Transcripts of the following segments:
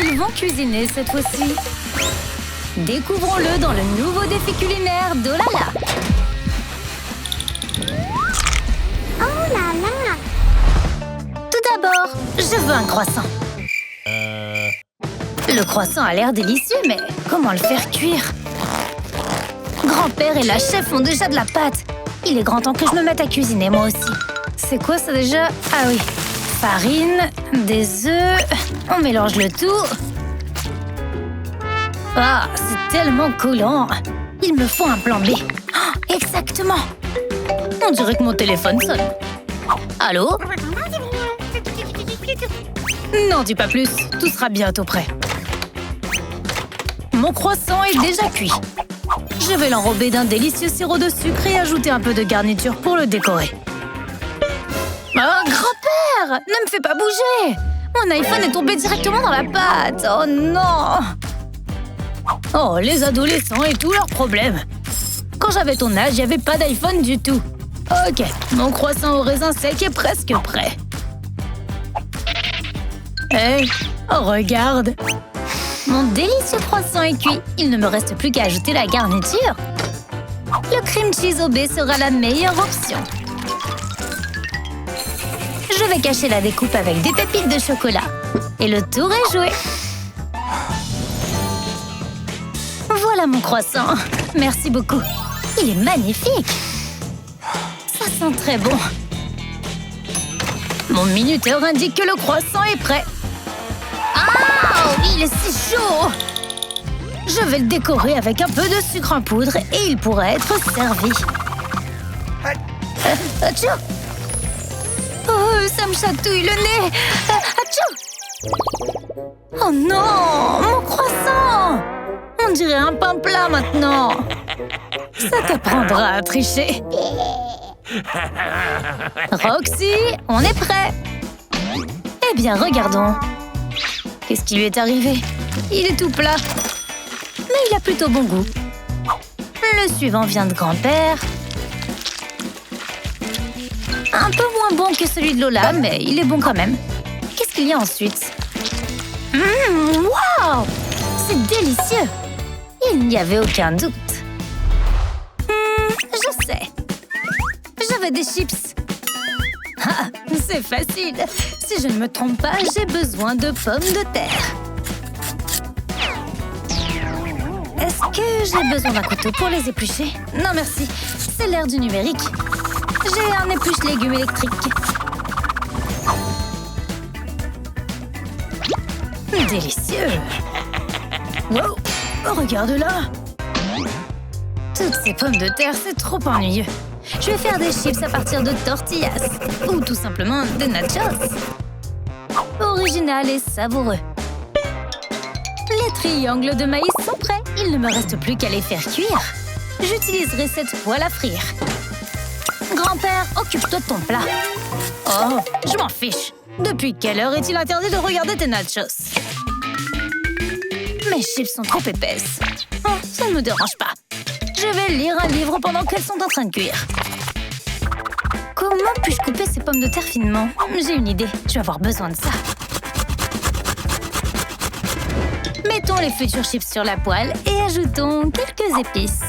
qu'ils vont cuisiner cette fois-ci? Découvrons-le dans le nouveau défi culinaire d'Olala. Oh là là! Tout d'abord, je veux un croissant. Le croissant a l'air délicieux, mais comment le faire cuire? Grand-père et la chef ont déjà de la pâte. Il est grand temps que je me mette à cuisiner moi aussi. C'est quoi ça déjà? Ah oui, farine, des œufs, on mélange le tout. Ah, c'est tellement collant. Il me faut un plan B. Oh, exactement. On dirait que mon téléphone sonne. Allô? N'en dis pas plus, tout sera bientôt prêt. Mon croissant est déjà cuit. Je vais l'enrober d'un délicieux sirop de sucre et ajouter un peu de garniture pour le décorer. Oh, grand-père! Ne me fais pas bouger! Mon iPhone est tombé directement dans la pâte. Oh non! Oh, les adolescents et tous leurs problèmes. Quand j'avais ton âge, il n'y avait pas d'iPhone du tout. Ok, mon croissant au raisin sec est presque prêt. Hey, regarde! Mon délicieux croissant est cuit. Il ne me reste plus qu'à ajouter la garniture. Le cream cheese au baie sera la meilleure option. Je vais cacher la découpe avec des pépites de chocolat. Et le tour est joué. Voilà mon croissant. Merci beaucoup. Il est magnifique. Ça sent très bon. Mon minuteur indique que le croissant est prêt. Ah, il est si chaud! Je vais le décorer avec un peu de sucre en poudre et il pourrait être servi. Atchou! Oh, ça me chatouille le nez! Atchou! Oh non! Mon croissant! On dirait un pain plat maintenant! Ça t'apprendra à tricher. Roxy, on est prêt! Eh bien, regardons. Qu'est-ce qui lui est arrivé? Il est tout plat. Mais il a plutôt bon goût. Le suivant vient de grand-père. Un peu moins bon que celui de Lola, mais il est bon quand même. Qu'est-ce qu'il y a ensuite? Waouh! C'est délicieux! Il n'y avait aucun doute. Je sais. Je veux des chips. Ah, c'est facile. Si je ne me trompe pas, j'ai besoin de pommes de terre. Est-ce que j'ai besoin d'un couteau pour les éplucher? Non, merci. C'est l'ère du numérique. J'ai un épluche-légumes électrique. Délicieux. Wow! Regarde-là. Toutes ces pommes de terre, c'est trop ennuyeux. Je vais faire des chips à partir de tortillas. Ou tout simplement des nachos. Original et savoureux. Les triangles de maïs sont prêts. Il ne me reste plus qu'à les faire cuire. J'utiliserai cette poêle à frire. Grand-père, occupe-toi de ton plat. Oh, je m'en fiche. Depuis quelle heure est-il interdit de regarder tes nachos? Mes chips sont trop épaisses. Oh, ça ne me dérange pas. Je vais lire un livre pendant qu'elles sont en train de cuire. Comment puis-je couper ces pommes de terre finement? J'ai une idée. Je vais avoir besoin de ça. Mettons les futurs chips sur la poêle et ajoutons quelques épices.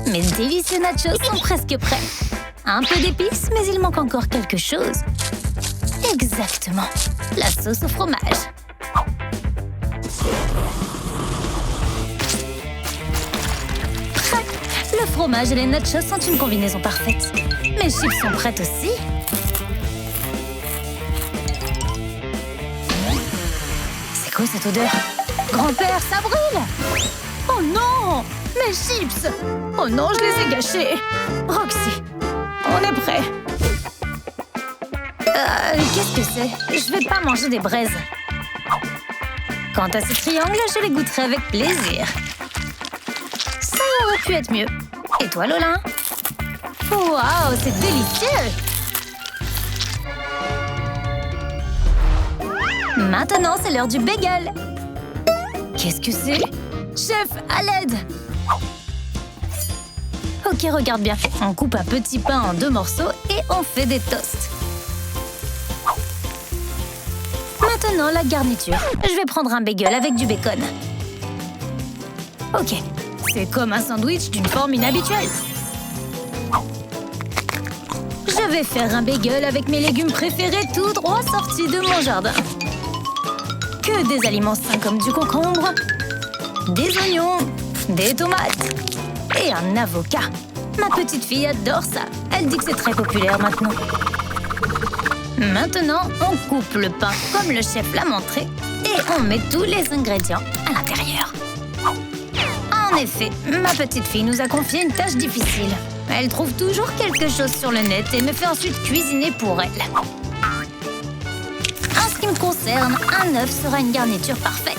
Mes délicieux nachos sont presque prêts. Un peu d'épices, mais il manque encore quelque chose. Exactement. La sauce au fromage. Prêt. Le fromage et les nachos sont une combinaison parfaite. Mes chips sont prêtes aussi. C'est quoi cette odeur? Grand-père, ça brûle! Oh non! Mes chips! Oh non, je les ai gâchés! Roxy, on est prêt. Qu'est-ce que c'est? Je vais pas manger des braises. Quant à ces triangles, je les goûterai avec plaisir. Ça aurait pu être mieux. Et toi, Lola? Waouh, c'est délicieux! Maintenant, c'est l'heure du bagel. Qu'est-ce que c'est? Chef, à l'aide! Ok, regarde bien. On coupe un petit pain en 2 morceaux et on fait des toasts. Maintenant, la garniture. Je vais prendre un bagel avec du bacon. Ok, c'est comme un sandwich d'une forme inhabituelle. Je vais faire un bagel avec mes légumes préférés tout droit sortis de mon jardin. Que des aliments sains comme du concombre, des oignons, des tomates et un avocat. Ma petite fille adore ça. Elle dit que c'est très populaire maintenant. Maintenant, on coupe le pain comme le chef l'a montré et on met tous les ingrédients à l'intérieur. En effet, ma petite fille nous a confié une tâche difficile. Elle trouve toujours quelque chose sur le net et me fait ensuite cuisiner pour elle. En ce qui me concerne, un œuf sera une garniture parfaite.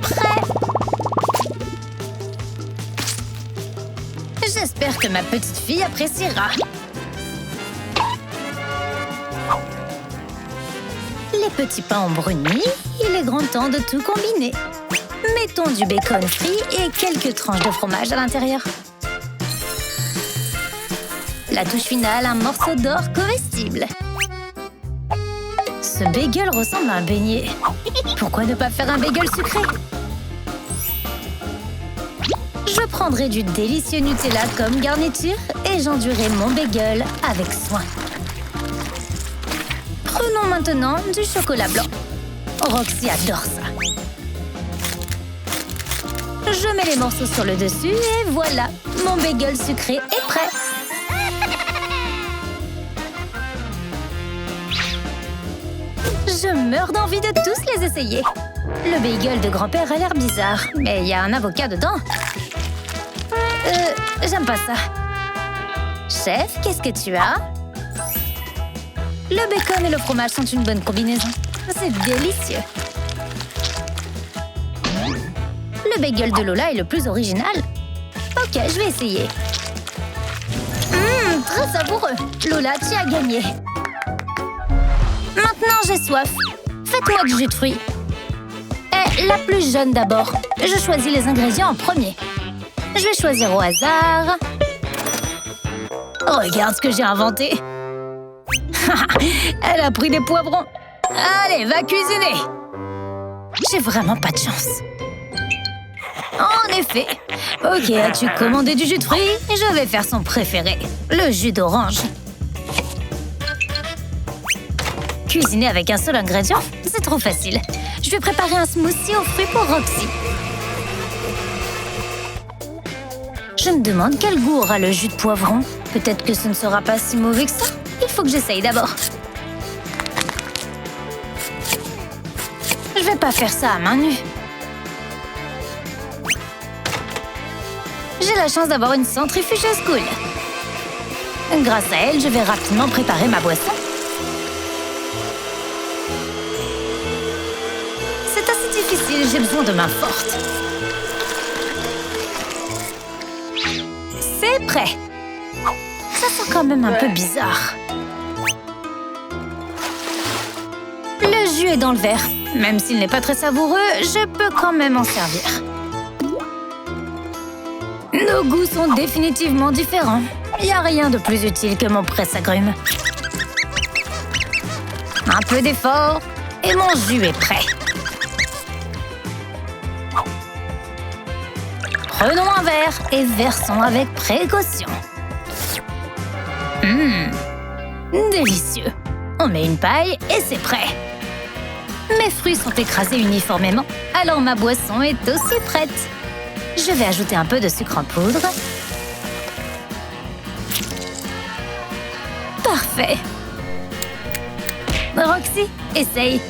Prêt! J'espère que ma petite fille appréciera. Les petits pains ont bruni, il est grand temps de tout combiner. Mettons du bacon frit et quelques tranches de fromage à l'intérieur. La touche finale, un morceau d'or comestible. Ce bagel ressemble à un beignet. Pourquoi ne pas faire un bagel sucré? Je prendrai du délicieux Nutella comme garniture et j'enduirai mon bagel avec soin. Prenons maintenant du chocolat blanc. Roxy adore ça. Je mets les morceaux sur le dessus et voilà, mon bagel sucré est prêt. Je meurs d'envie de tous les essayer. Le bagel de grand-père a l'air bizarre, mais il y a un avocat dedans. J'aime pas ça. Chef, qu'est-ce que tu as? Le bacon et le fromage sont une bonne combinaison. C'est délicieux. Le bagel de Lola est le plus original. Ok, je vais essayer. Très savoureux. Lola, tu as gagné. Maintenant, j'ai soif. Faites-moi du jus de fruits. Et la plus jeune d'abord. Je choisis les ingrédients en premier. Je vais choisir au hasard. Regarde ce que j'ai inventé. Elle a pris des poivrons. Allez, va cuisiner. J'ai vraiment pas de chance. En effet. Ok, as-tu commandé du jus de fruits? Je vais faire son préféré, le jus d'orange. Cuisiner avec un seul ingrédient, c'est trop facile. Je vais préparer un smoothie aux fruits pour Roxy. Je me demande quel goût aura le jus de poivron. Peut-être que ce ne sera pas si mauvais que ça. Il faut que j'essaye d'abord. Je vais pas faire ça à main nue. J'ai la chance d'avoir une centrifugeuse cool. Grâce à elle, je vais rapidement préparer ma boisson. C'est assez difficile, j'ai besoin de mains fortes. C'est prêt. Ça sent quand même un peu bizarre. Le jus est dans le verre. Même s'il n'est pas très savoureux, je peux quand même en servir. Nos goûts sont définitivement différents. Il n'y a rien de plus utile que mon presse-agrumes. Un peu d'effort et mon jus est prêt. Prenons un verre et versons avec précaution. Délicieux. On met une paille et c'est prêt. Mes fruits sont écrasés uniformément, alors ma boisson est aussi prête. Je vais ajouter un peu de sucre en poudre. Parfait. Roxy, essaye.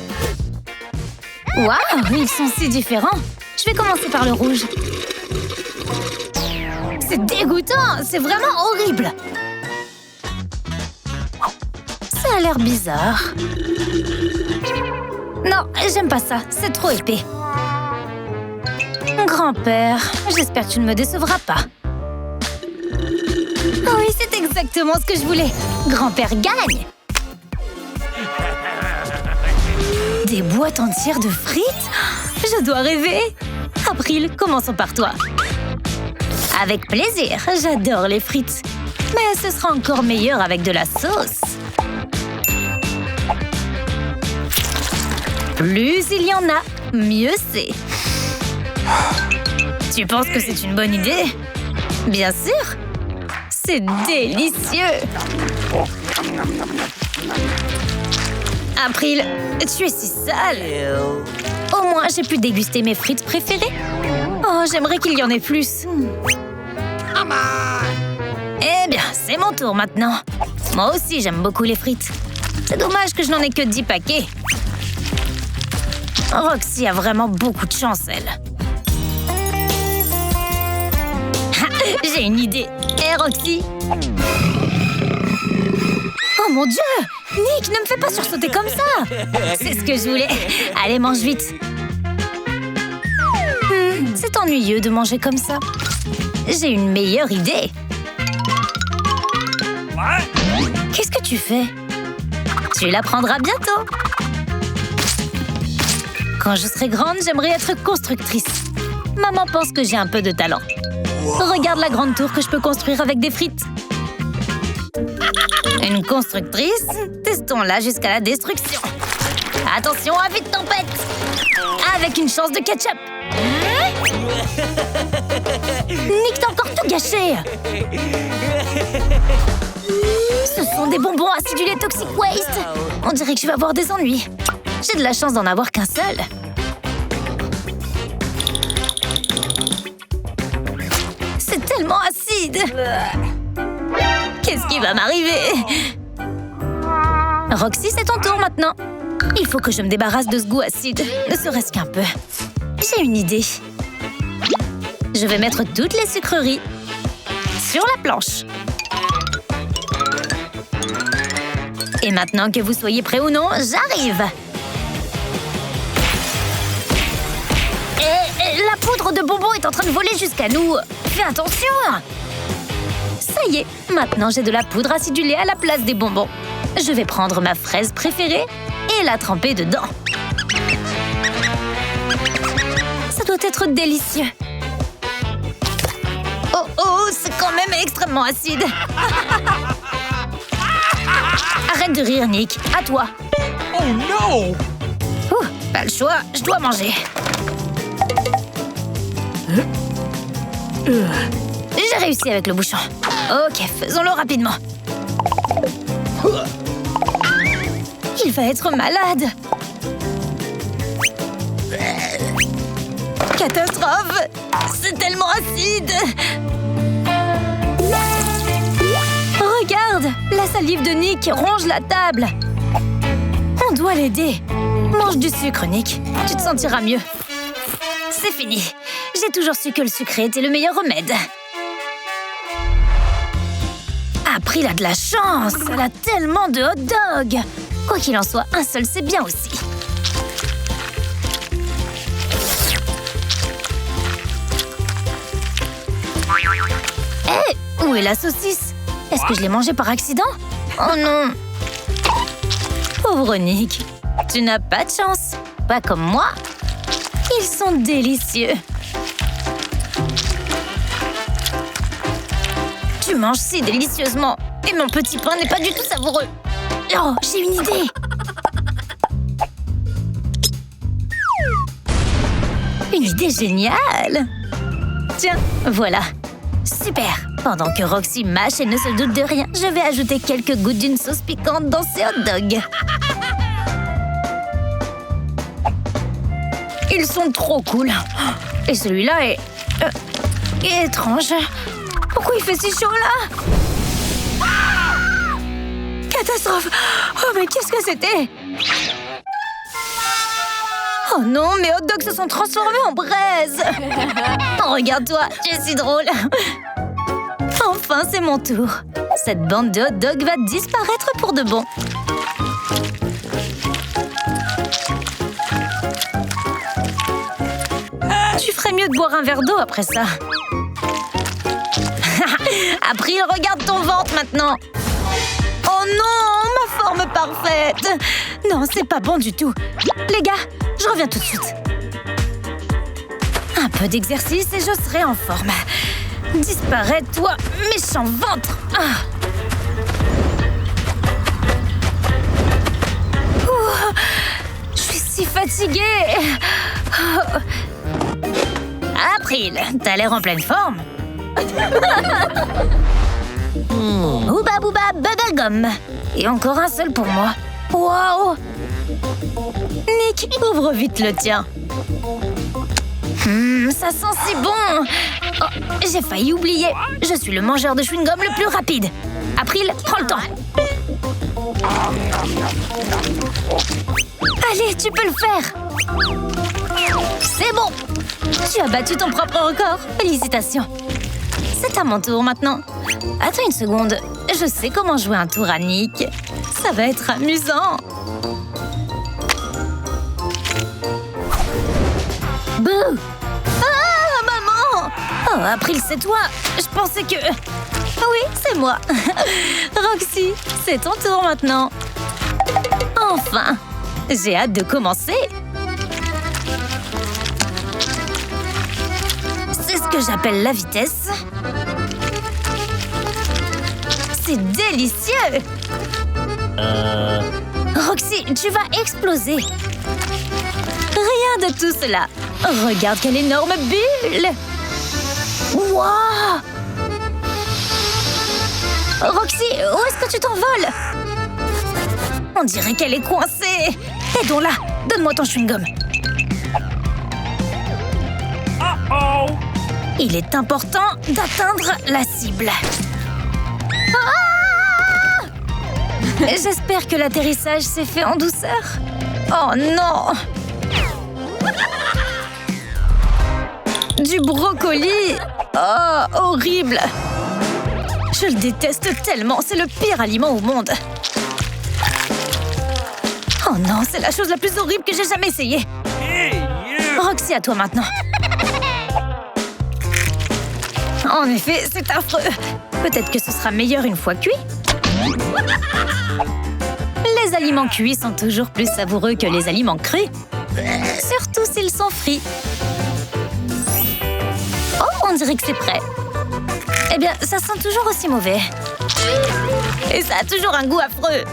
Waouh, ils sont si différents. Je vais commencer par le rouge. C'est dégoûtant, c'est vraiment horrible. Ça a l'air bizarre. Non, j'aime pas ça, c'est trop épais. Grand-père, j'espère que tu ne me décevras pas. Oui, c'est exactement ce que je voulais. Grand-père gagne. Des boîtes entières de frites? Je dois rêver. April, commençons par toi. Avec plaisir, j'adore les frites. Mais ce sera encore meilleur avec de la sauce. Plus il y en a, mieux c'est. Tu penses que c'est une bonne idée? Bien sûr! C'est délicieux! April, tu es si sale! Au moins, j'ai pu déguster mes frites préférées. Oh, j'aimerais qu'il y en ait plus. Eh bien, c'est mon tour maintenant. Moi aussi, j'aime beaucoup les frites. C'est dommage que je n'en ai que 10 paquets. Roxy a vraiment beaucoup de chance, elle. J'ai une idée. Hé, Roxy! Oh mon Dieu! Nick, ne me fais pas sursauter comme ça! C'est ce que je voulais. Allez, mange vite. C'est ennuyeux de manger comme ça. J'ai une meilleure idée. Qu'est-ce que tu fais? Tu l'apprendras bientôt. Quand je serai grande, j'aimerais être constructrice. Maman pense que j'ai un peu de talent. Regarde la grande tour que je peux construire avec des frites. Une constructrice? Testons-la jusqu'à la destruction. Attention à vite tempête! Avec une chance de ketchup. Nick, t'as encore tout gâché! Ce sont des bonbons acidulés Toxic Waste! On dirait que je vais avoir des ennuis. J'ai de la chance d'en avoir qu'un seul. C'est tellement acide! Qu'est-ce qui va m'arriver? Roxy, c'est ton tour maintenant. Il faut que je me débarrasse de ce goût acide, ne serait-ce qu'un peu. J'ai une idée. Je vais mettre toutes les sucreries sur la planche. Et maintenant que vous soyez prêts ou non, j'arrive! Et la poudre de bonbons est en train de voler jusqu'à nous. Fais attention! Ça y est, maintenant j'ai de la poudre acidulée à la place des bonbons. Je vais prendre ma fraise préférée et la tremper dedans. Ça doit être délicieux. Oh oh, c'est quand même extrêmement acide. Arrête de rire, Nick. À toi. Oh non! Pas le choix, je dois manger. J'ai réussi avec le bouchon. Ok, faisons-le rapidement. Il va être malade. Catastrophe! C'est tellement acide! Regarde! La salive de Nick ronge la table. On doit l'aider. Mange du sucre, Nick. Tu te sentiras mieux. C'est fini. J'ai toujours su que le sucré était le meilleur remède. April a de la chance. Elle a tellement de hot dogs. Quoi qu'il en soit, un seul, c'est bien aussi. Hé, où est la saucisse? Est-ce que je l'ai mangée par accident? Oh non! Pauvre Nick, tu n'as pas de chance. Pas comme moi. Ils sont délicieux. Tu manges si délicieusement. Et mon petit pain n'est pas du tout savoureux. Oh, j'ai une idée. Une idée géniale. Tiens, voilà. Super. Pendant que Roxy mâche et ne se doute de rien, je vais ajouter quelques gouttes d'une sauce piquante dans ces hot dogs. Ils sont trop cool. Et celui-là est étrange. Pourquoi il fait si chaud là? Catastrophe! Oh mais qu'est-ce que c'était? Oh non, mes hot dogs se sont transformés en braise. Oh, regarde-toi, tu es si drôle. Enfin, c'est mon tour. Cette bande de hot dogs va disparaître pour de bon. Tu ferais mieux de boire un verre d'eau après ça. April, regarde ton ventre maintenant. Oh non, ma forme parfaite. Non, c'est pas bon du tout. Les gars, je reviens tout de suite. Un peu d'exercice et je serai en forme. Disparais, toi, méchant ventre. Ah. Ouh, je suis si fatiguée. Oh. April, t'as l'air en pleine forme. Ouba bouba bubblegum. Et encore un seul pour moi. Waouh. Nick, ouvre vite le tien. Ça sent si bon. Oh, j'ai failli oublier. Je suis le mangeur de chewing-gum le plus rapide. April, prends le temps. Allez, tu peux le faire. C'est bon. Tu as battu ton propre record. Félicitations. C'est à mon tour maintenant. Attends une seconde. Je sais comment jouer un tour à Nick. Ça va être amusant. Bouh! Ah, maman! Oh, April, c'est toi. Je pensais que... Oui, c'est moi. Roxy, c'est ton tour maintenant. Enfin! J'ai hâte de commencer. C'est ce que j'appelle la vitesse. C'est délicieux! Roxy, tu vas exploser. Rien de tout cela. Regarde quelle énorme bulle! Waouh! Roxy, où est-ce que tu t'envoles? On dirait qu'elle est coincée. Aidons-la. Donne-moi ton chewing-gum. Il est important d'atteindre la cible. Ah! J'espère que l'atterrissage s'est fait en douceur. Oh non! Du brocoli! Oh, horrible! Je le déteste tellement, c'est le pire aliment au monde. Oh non, c'est la chose la plus horrible que j'ai jamais essayée. Roxy, à toi maintenant. En effet, c'est affreux. Peut-être que ce sera meilleur une fois cuit. Les aliments cuits sont toujours plus savoureux que les aliments crus. Surtout s'ils sont frits. Oh, on dirait que c'est prêt. Eh bien, ça sent toujours aussi mauvais. Et ça a toujours un goût affreux.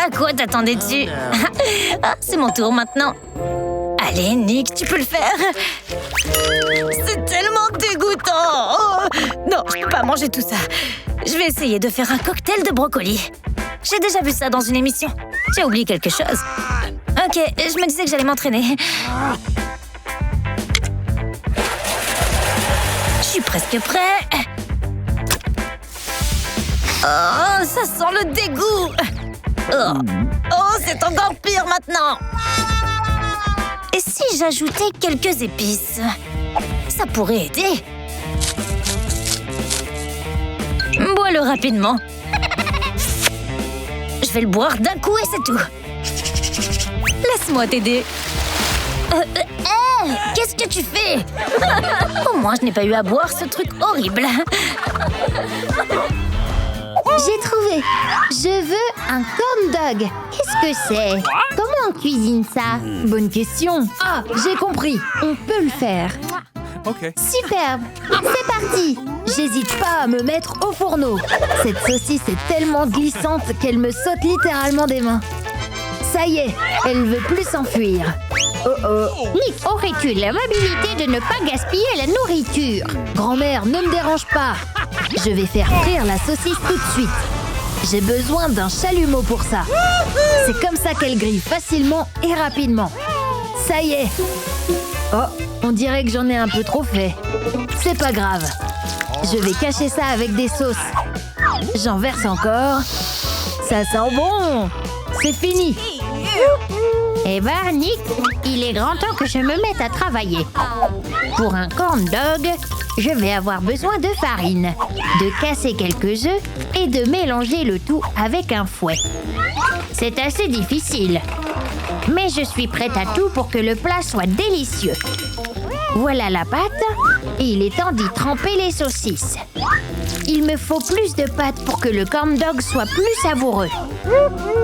À quoi t'attendais-tu? Ah, c'est mon tour maintenant. Allez, Nick, tu peux le faire. C'est tellement dégoûtant. Oh, non, je peux pas manger tout ça. Je vais essayer de faire un cocktail de brocoli. J'ai déjà vu ça dans une émission. J'ai oublié quelque chose. Ok, je me disais que j'allais m'entraîner. Je suis presque prêt. Oh, ça sent le dégoût. Oh, c'est encore pire maintenant. Et si j'ajoutais quelques épices? Ça pourrait aider. Bois-le rapidement. Je vais le boire d'un coup et c'est tout. Laisse-moi t'aider. Qu'est-ce que tu fais? Au moins, je n'ai pas eu à boire ce truc horrible. J'ai trouvé. Je veux un corn dog. Qu'est-ce que c'est? Comment on cuisine ça? Bonne question. Ah, j'ai compris. On peut le faire. Okay. Superbe. C'est parti. J'hésite pas à me mettre au fourneau. Cette saucisse est tellement glissante qu'elle me saute littéralement des mains. Ça y est, elle veut plus s'enfuir. Oh oh. Nick, aurais-tu l'amabilité de ne pas gaspiller la nourriture? Grand-mère, ne me dérange pas. Je vais faire frire la saucisse tout de suite. J'ai besoin d'un chalumeau pour ça. C'est comme ça qu'elle grille facilement et rapidement. Ça y est. Oh, on dirait que j'en ai un peu trop fait. C'est pas grave. Je vais cacher ça avec des sauces. J'en verse encore. Ça sent bon. C'est fini. Eh ben, Nick, il est grand temps que je me mette à travailler. Pour un corn dog, je vais avoir besoin de farine, de casser quelques œufs et de mélanger le tout avec un fouet. C'est assez difficile, mais je suis prête à tout pour que le plat soit délicieux. Voilà la pâte et il est temps d'y tremper les saucisses. Il me faut plus de pâte pour que le corn dog soit plus savoureux.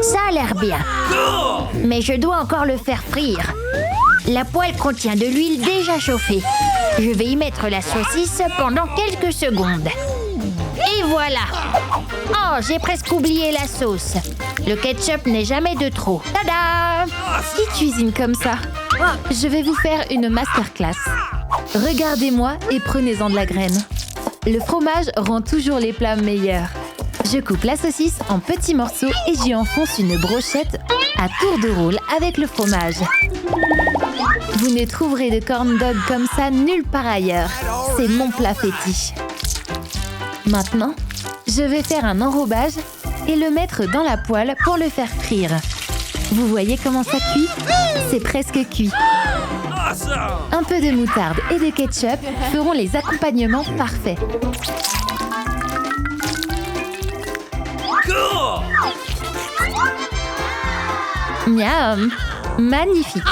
Ça a l'air bien. Mais je dois encore le faire frire. La poêle contient de l'huile déjà chauffée. Je vais y mettre la saucisse pendant quelques secondes. Et voilà! Oh, j'ai presque oublié la sauce. Le ketchup n'est jamais de trop. Tada! Qui cuisine comme ça? Je vais vous faire une masterclass. Regardez-moi et prenez-en de la graine. Le fromage rend toujours les plats meilleurs. Je coupe la saucisse en petits morceaux et j'y enfonce une brochette à tour de rôle avec le fromage. Vous ne trouverez de corn dog comme ça nulle part ailleurs. C'est mon plat fétiche. Maintenant, je vais faire un enrobage et le mettre dans la poêle pour le faire frire. Vous voyez comment ça cuit? C'est presque cuit. Un peu de moutarde et de ketchup feront les accompagnements parfaits. Miam! Magnifique!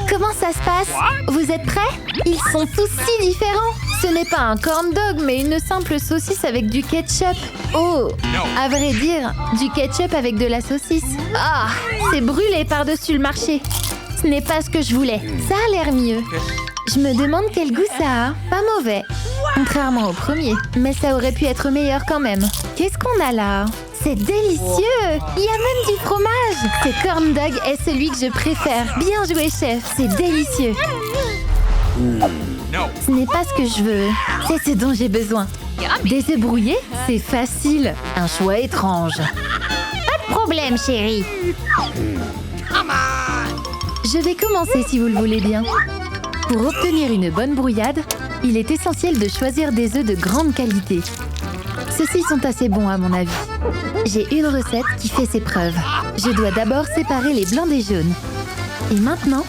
Comment ça se passe? Vous êtes prêts? Ils sont tous si différents! Ce n'est pas un corn dog, mais une simple saucisse avec du ketchup. Oh! À vrai dire, du ketchup avec de la saucisse. Ah! C'est brûlé par-dessus le marché. Ce n'est pas ce que je voulais. Ça a l'air mieux. Je me demande quel goût ça a. Pas mauvais. Contrairement au premier. Mais ça aurait pu être meilleur quand même. Qu'est-ce qu'on a là? C'est délicieux! Il y a même du fromage! Ce corn dog est celui que je préfère. Bien joué, chef. C'est délicieux. Ce n'est pas ce que je veux. C'est ce dont j'ai besoin. Des œufs brouillés? C'est facile. Un choix étrange. Pas de problème, chérie. Je vais commencer si vous le voulez bien. Pour obtenir une bonne brouillade, il est essentiel de choisir des œufs de grande qualité. Ceux-ci sont assez bons à mon avis. J'ai une recette qui fait ses preuves. Je dois d'abord séparer les blancs des jaunes. Et maintenant,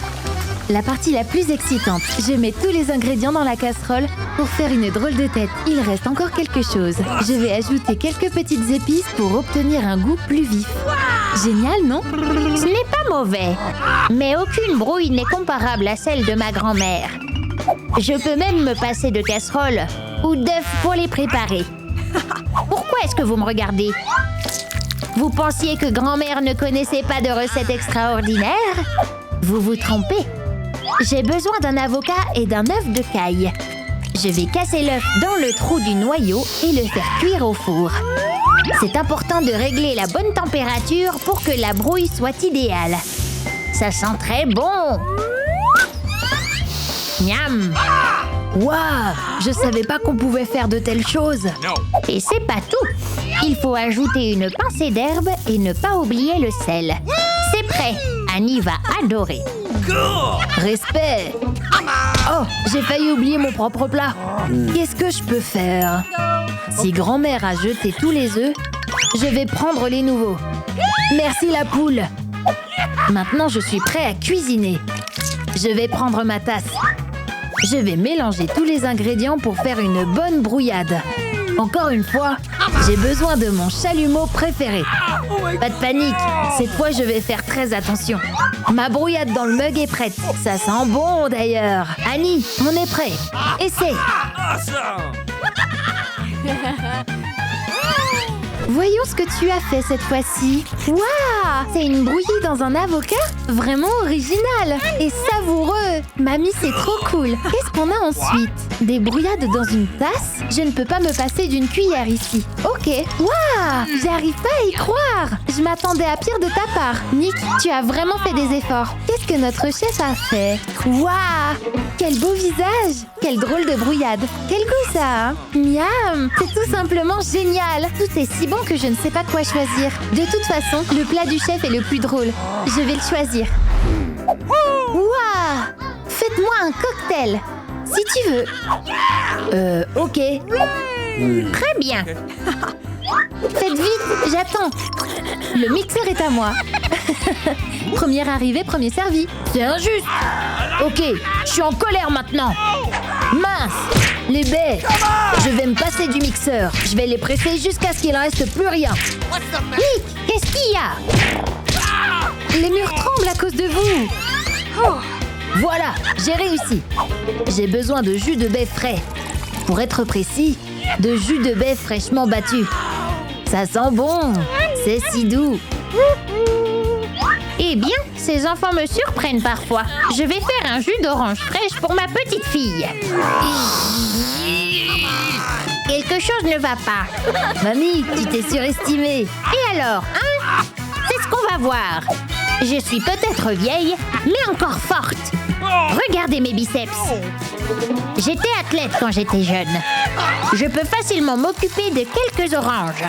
la partie la plus excitante. Je mets tous les ingrédients dans la casserole pour faire une drôle de tête. Il reste encore quelque chose. Je vais ajouter quelques petites épices pour obtenir un goût plus vif. Génial, non? Ce n'est pas mauvais. Mais aucune brouille n'est comparable à celle de ma grand-mère. Je peux même me passer de casserole ou d'œufs pour les préparer. Pourquoi est-ce que vous me regardez? Vous pensiez que grand-mère ne connaissait pas de recettes extraordinaires? Vous vous trompez. J'ai besoin d'un avocat et d'un œuf de caille. Je vais casser l'œuf dans le trou du noyau et le faire cuire au four. C'est important de régler la bonne température pour que la brouille soit idéale. Ça sent très bon. Miam! Waouh! Je savais pas qu'on pouvait faire de telles choses. Et c'est pas tout. Il faut ajouter une pincée d'herbe et ne pas oublier le sel. C'est prêt. Annie va adorer. Respect! Oh, j'ai failli oublier mon propre plat. Qu'est-ce que je peux faire? Si grand-mère a jeté tous les œufs, je vais prendre les nouveaux. Merci la poule! Maintenant, je suis prêt à cuisiner. Je vais prendre ma tasse. Je vais mélanger tous les ingrédients pour faire une bonne brouillade. Encore une fois, j'ai besoin de mon chalumeau préféré. Pas de panique, cette fois je vais faire très attention. Ma brouillade dans le mug est prête. Ça sent bon d'ailleurs. Annie, on est prêt. Essaie. Voyons ce que tu as fait cette fois-ci. Waouh! C'est une brouillie dans un avocat? Vraiment original et savoureux. Mamie, c'est trop cool. Qu'est-ce qu'on a ensuite? Des brouillades dans une tasse? Je ne peux pas me passer d'une cuillère ici. Ok. Waouh! J'arrive pas à y croire. Je m'attendais à pire de ta part. Nick, tu as vraiment fait des efforts. Qu'est-ce que notre chef a fait? Waouh! Quel beau visage! Quelle drôle de brouillade. Quel goût ça, hein? Miam! C'est tout simplement génial. Tout est si bon que je ne sais pas quoi choisir. De toute façon, le plat du chef est le plus drôle. Je vais le choisir. Waouh! Faites-moi un cocktail. Si tu veux. Ok. Très bien. Faites vite, j'attends. Le mixeur est à moi. Premier arrivé, premier servi. C'est injuste. Ok, je suis en colère maintenant. Mince, les baies. Je vais me passer du mixeur. Je vais les presser jusqu'à ce qu'il ne reste plus rien. Nick, qu'est-ce qu'il y a? Les murs tremblent à cause de vous. Voilà, j'ai réussi. J'ai besoin de jus de baie frais. Pour être précis, de jus de baie fraîchement battu. Ça sent bon. C'est si doux. Eh bien, ces enfants me surprennent parfois. Je vais faire un jus d'orange fraîche pour ma petite fille. Quelque chose ne va pas. Mamie, tu t'es surestimée. Et alors, hein? C'est ce qu'on va voir. Je suis peut-être vieille, mais encore forte. Regardez mes biceps. J'étais athlète quand j'étais jeune. Je peux facilement m'occuper de quelques oranges.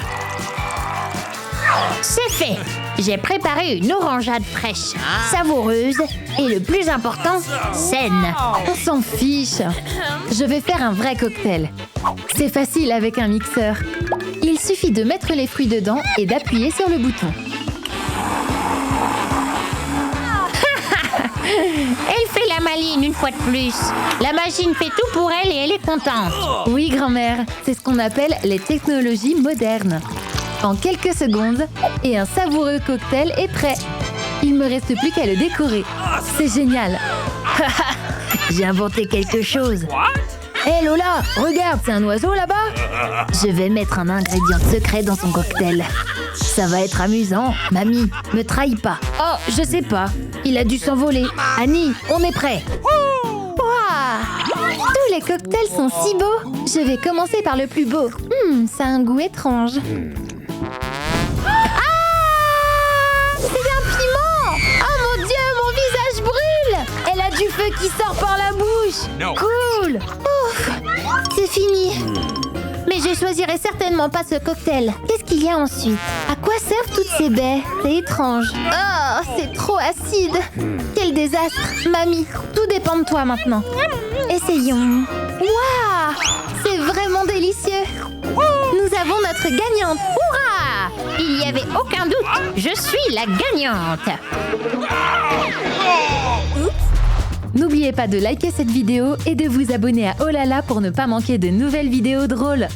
C'est fait. J'ai préparé une orangeade fraîche, savoureuse et le plus important, saine. On s'en fiche. Je vais faire un vrai cocktail. C'est facile avec un mixeur. Il suffit de mettre les fruits dedans et d'appuyer sur le bouton. Elle fait la maline une fois de plus. La machine fait tout pour elle et elle est contente. Oui, grand-mère, c'est ce qu'on appelle les technologies modernes. En quelques secondes, et un savoureux cocktail est prêt. Il me reste plus qu'à le décorer. C'est génial. J'ai inventé quelque chose. Hé Lola, regarde, c'est un oiseau là-bas. Je vais mettre un ingrédient secret dans son cocktail. Ça va être amusant. Mamie, me trahis pas. Oh, je sais pas. Il a dû s'envoler. Annie, on est prêt. Waouh! Tous les cocktails sont si beaux. Je vais commencer par le plus beau. Ça a un goût étrange. Ah! C'est un piment! Oh mon Dieu, mon visage brûle! Elle a du feu qui sort par la bouche. No. Cool! Ouf! C'est fini. Mais je choisirai certainement pas ce cocktail. Qu'est-ce qu'il y a ensuite? À quoi servent toutes ces baies? C'est étrange. Oh, c'est trop acide. Quel désastre. Mamie, tout dépend de toi maintenant. Essayons. Waouh! C'est vraiment délicieux. Nous avons notre gagnante. Hurrah! Il n'y avait aucun doute. Je suis la gagnante. N'oubliez pas de liker cette vidéo et de vous abonner à Oh là là pour ne pas manquer de nouvelles vidéos drôles.